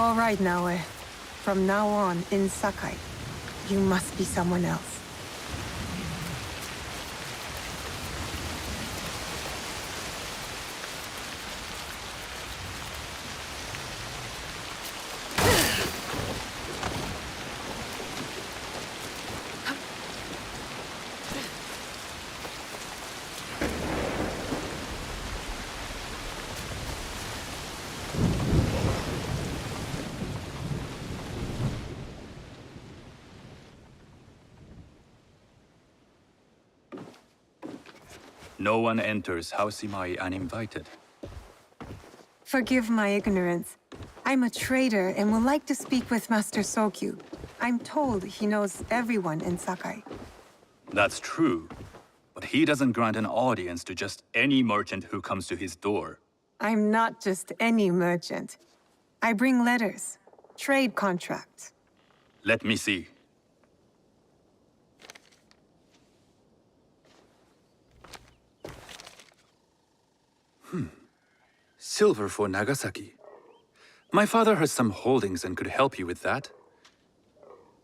All right, Naoe. From now on, in Sakai, you must be someone else. No one enters House Imai uninvited. Forgive my ignorance. I'm a trader and would like to speak with Master Sokyu. I'm told he knows everyone in Sakai. That's true, but he doesn't grant an audience to just any merchant who comes to his door. I'm not just any merchant. I bring letters, trade contracts. Let me see. Silver for Nagasaki. My father has some holdings and could help you with that.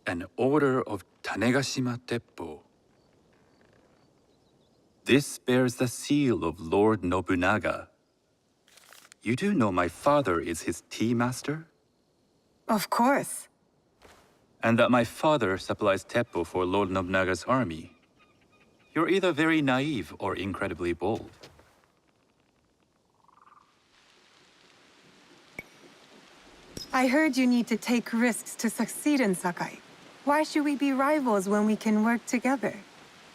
An order of Tanegashima Teppo. This bears the seal of Lord Nobunaga. You do know my father is his tea master? Of course. And that my father supplies Teppo for Lord Nobunaga's army. You're either very naive or incredibly bold. I heard you need to take risks to succeed in Sakai. Why should we be rivals when we can work together?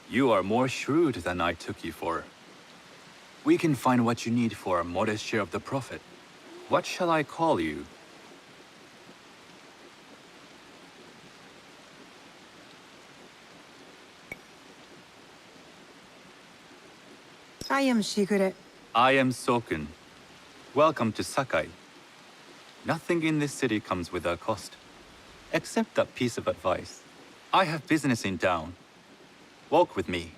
You are more shrewd than I took you for. We can find what you need for a modest share of the profit. What shall I call you? I am Shigure. I am Sokun. Welcome to Sakai. Nothing in this city comes without cost. Except that piece of advice. I have business in town. Walk with me,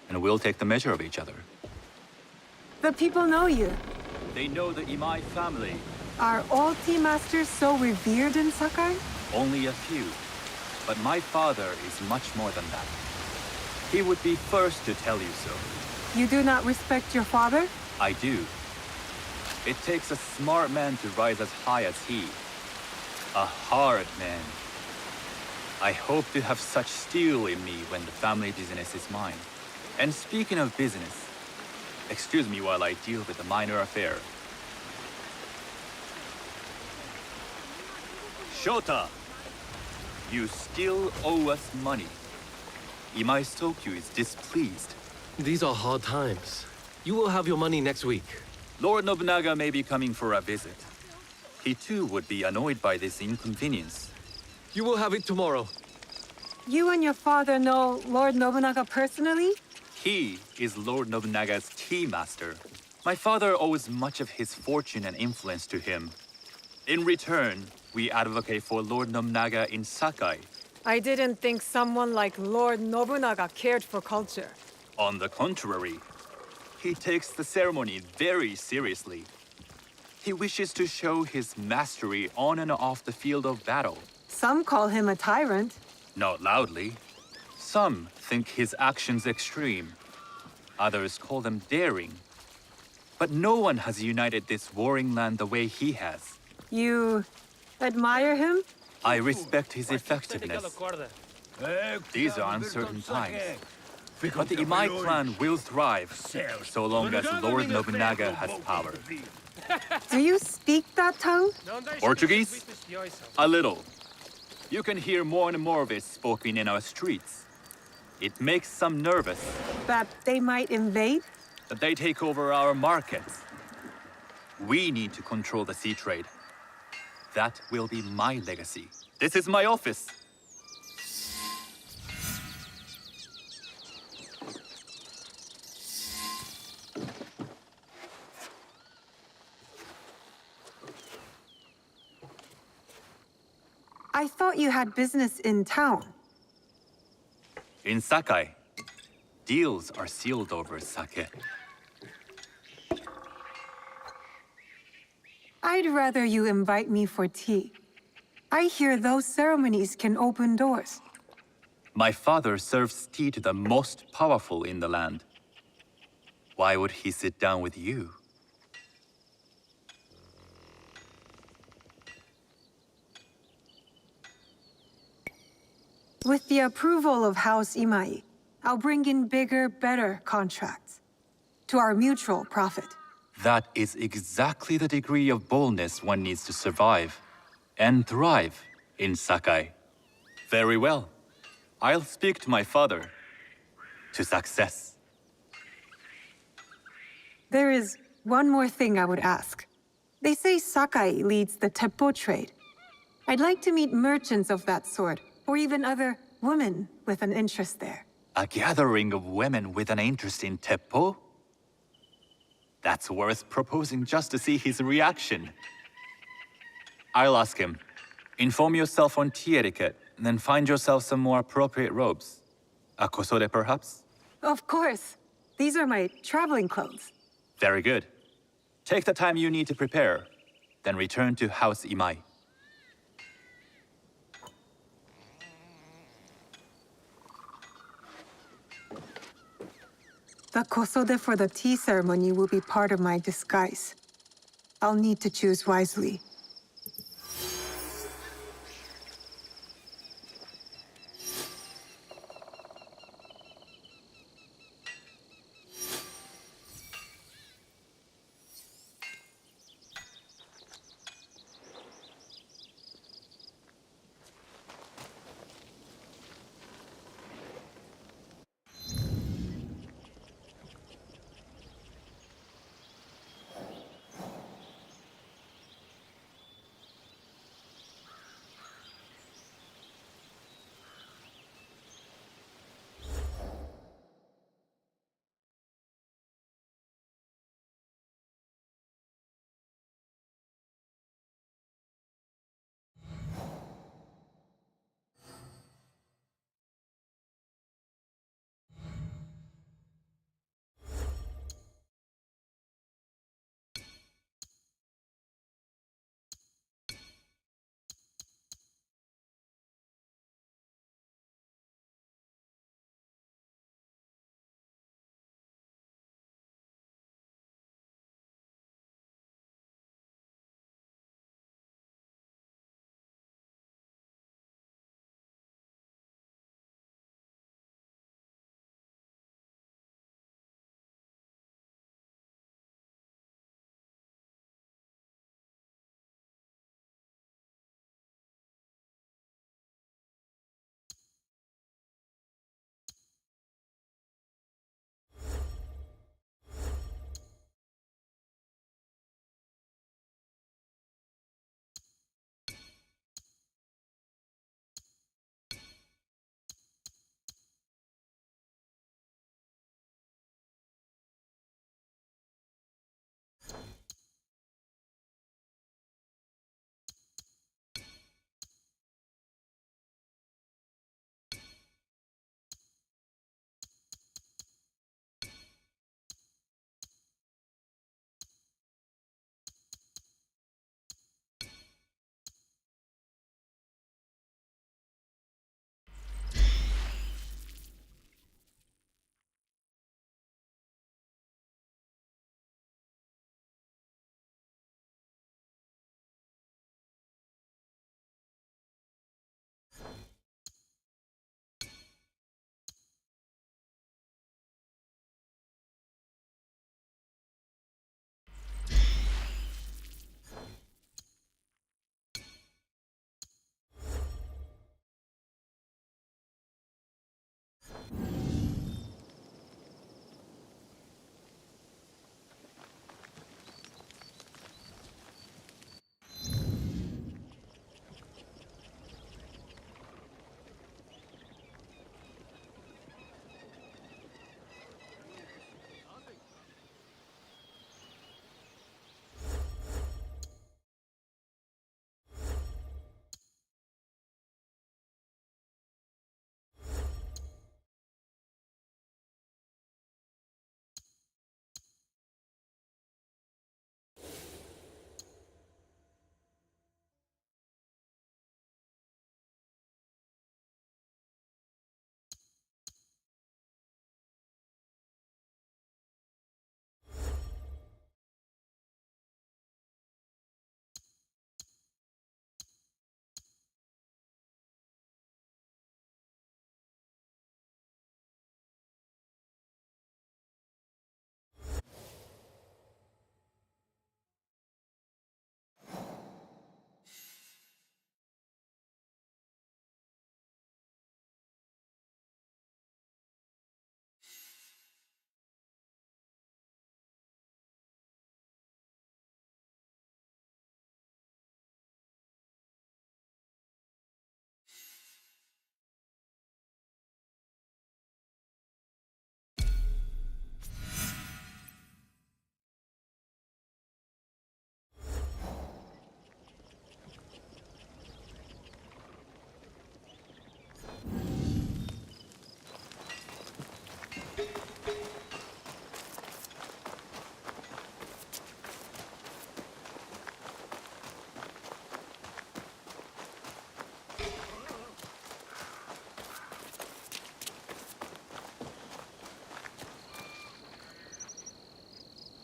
and we'll take the measure of each other. The people know you. They know the Imai family. Are all tea masters so revered in Sakai? Only a few. But my father is much more than that. He would be first to tell you so. You do not respect your father? I do. It takes a smart man to rise as high as he. A hard man. I hope to have such steel in me when the family business is mine. And speaking of business, excuse me while I deal with a minor affair. Shota! You still owe us money. Imai Sokyu is displeased. These are hard times. You will have your money next week. Lord Nobunaga may be coming for a visit. He too would be annoyed by this inconvenience. You will have it tomorrow. You and your father know Lord Nobunaga personally? He is Lord Nobunaga's tea master. My father owes much of his fortune and influence to him. In return, we advocate for Lord Nobunaga in Sakai. I didn't think someone like Lord Nobunaga cared for culture. On the contrary, he takes the ceremony very seriously. He wishes to show his mastery on and off the field of battle. Some call him a tyrant. Not loudly. Some think his actions extreme. Others call them daring. But no one has united this warring land the way he has. You admire him? I respect his effectiveness. These are uncertain times. But the Imai clan will thrive, so long as Lord Nobunaga has power. Do you speak that tongue? Portuguese? A little. You can hear more and more of it spoken in our streets. It makes some nervous That they might invade? that they take over our markets. We need to control the sea trade. That will be my legacy. This is my office. I thought you had business in town. In Sakai, deals are sealed over sake. I'd rather you invite me for tea. I hear those ceremonies can open doors. My father serves tea to the most powerful in the land. Why would he sit down with you? With the approval of House Imai, I'll bring in bigger, better contracts. To our mutual profit. That is exactly the degree of boldness one needs to survive and thrive in Sakai. Very well. I'll speak to my father. To success. There is one more thing I would ask. They say Sakai leads the Teppo trade. I'd like to meet merchants of that sort, or even other women with an interest there. A gathering of women with an interest in Teppo? That's worth proposing just to see his reaction. I'll ask him. Inform yourself on tea etiquette, and then find yourself some more appropriate robes. A kosode, perhaps? Of course. These are my traveling clothes. Very good. Take the time you need to prepare, then return to House Imai. The kosode for the tea ceremony will be part of my disguise. I'll need to choose wisely.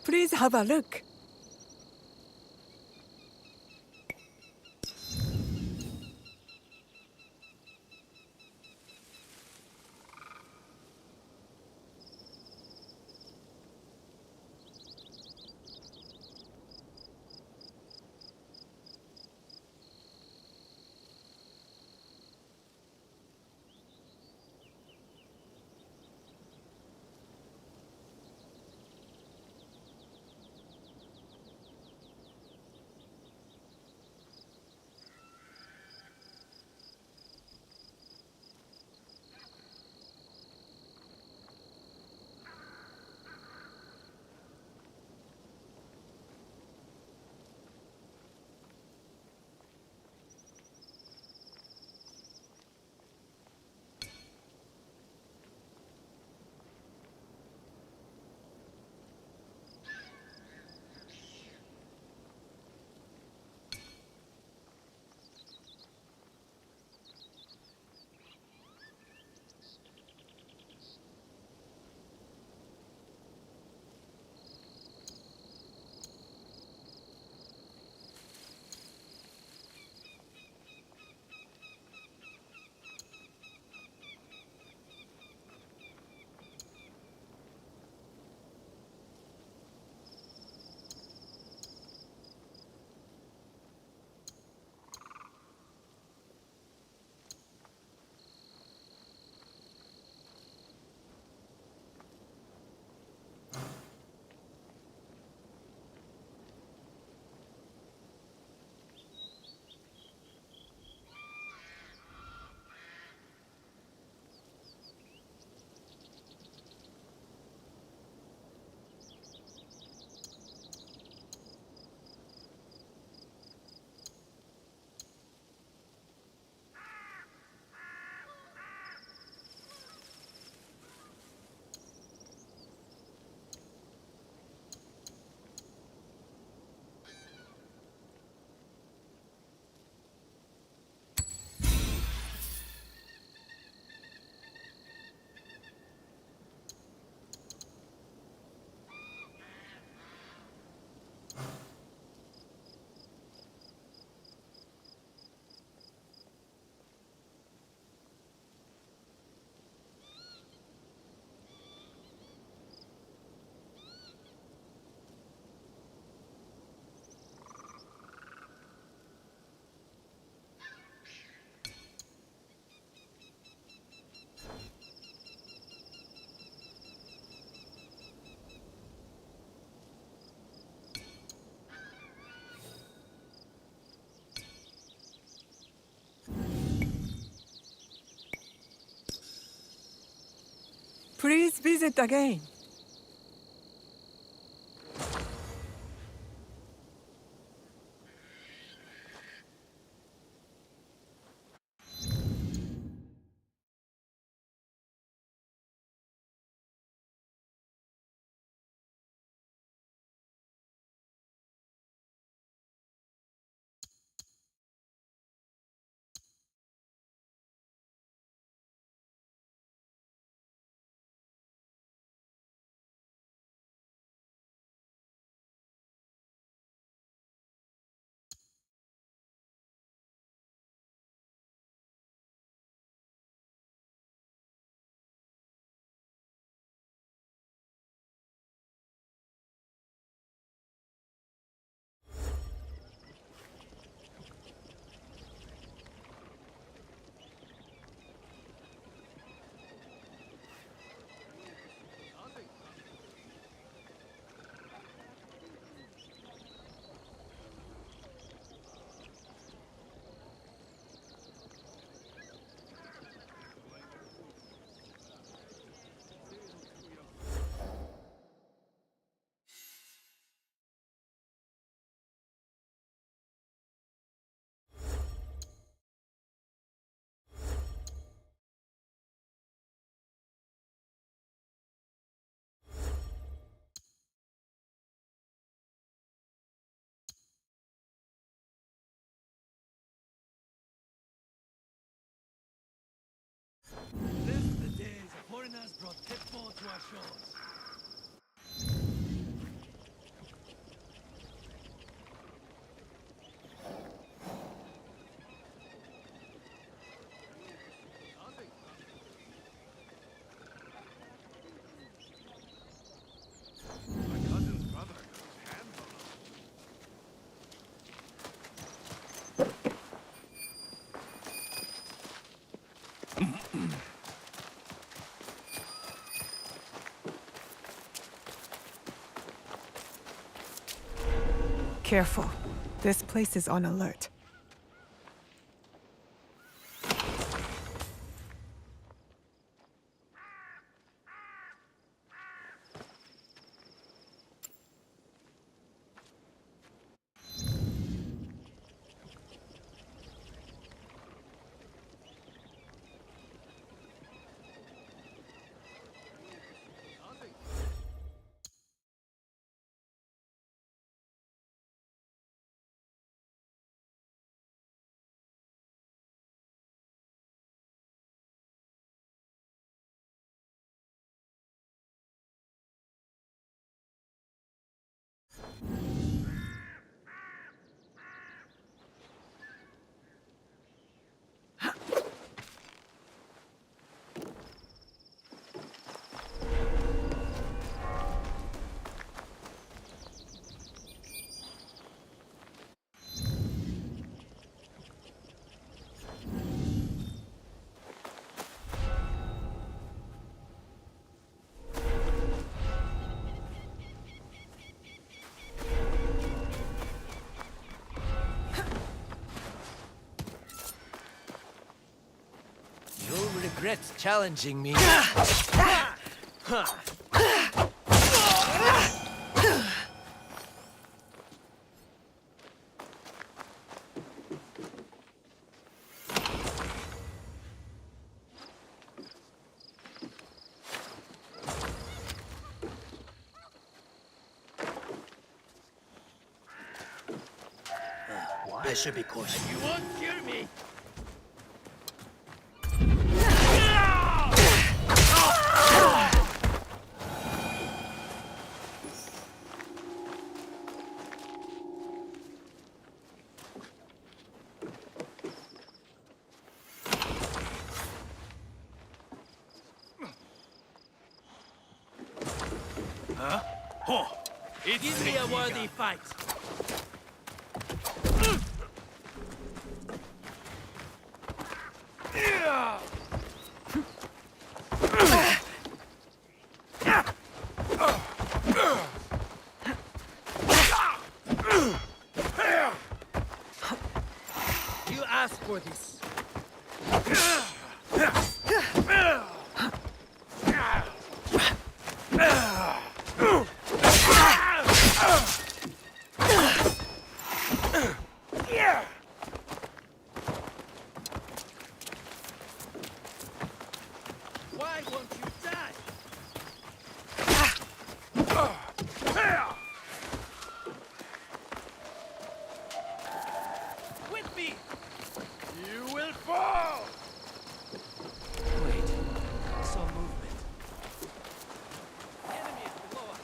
Please have a look. Please visit again. Foreigners brought Teppo to our shores. Careful. This place is on alert. You'll regret challenging me. I should be cautious. You won't kill me! Give me a worthy fight. You asked for this. Why won't you die? With me! You will fall! Wait, I saw movement. Enemy is below us.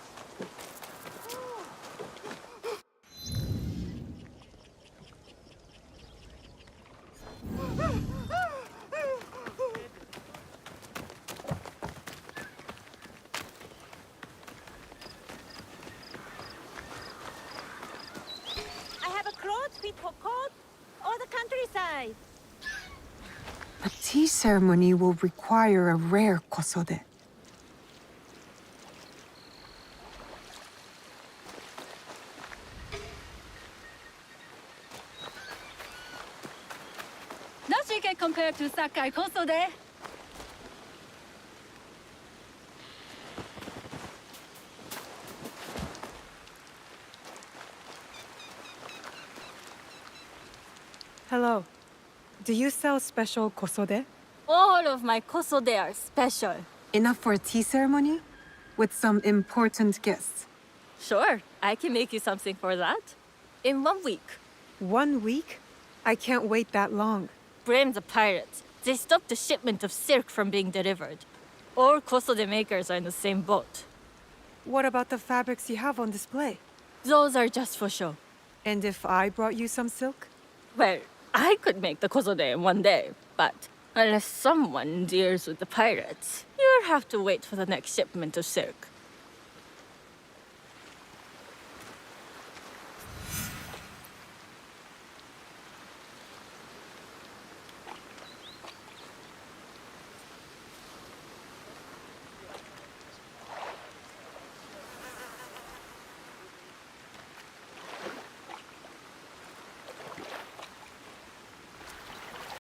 I have a cloth fit for cold or the countryside. A tea ceremony will require a rare kosode. Nothing can compare to Sakai Kosode. Hello. Do you sell special kosode? All of my Kosode are special. Enough for a tea ceremony? With some important guests. Sure, I can make you something for that. In 1 week. 1 week? I can't wait that long. Blame the pirates. They stopped the shipment of silk from being delivered. All kosode makers are in the same boat. What about the fabrics you have on display? Those are just for show. And if I brought you some silk? Well, I could make the kosode in one day, but unless someone deals with the pirates, you'll have to wait for the next shipment of silk.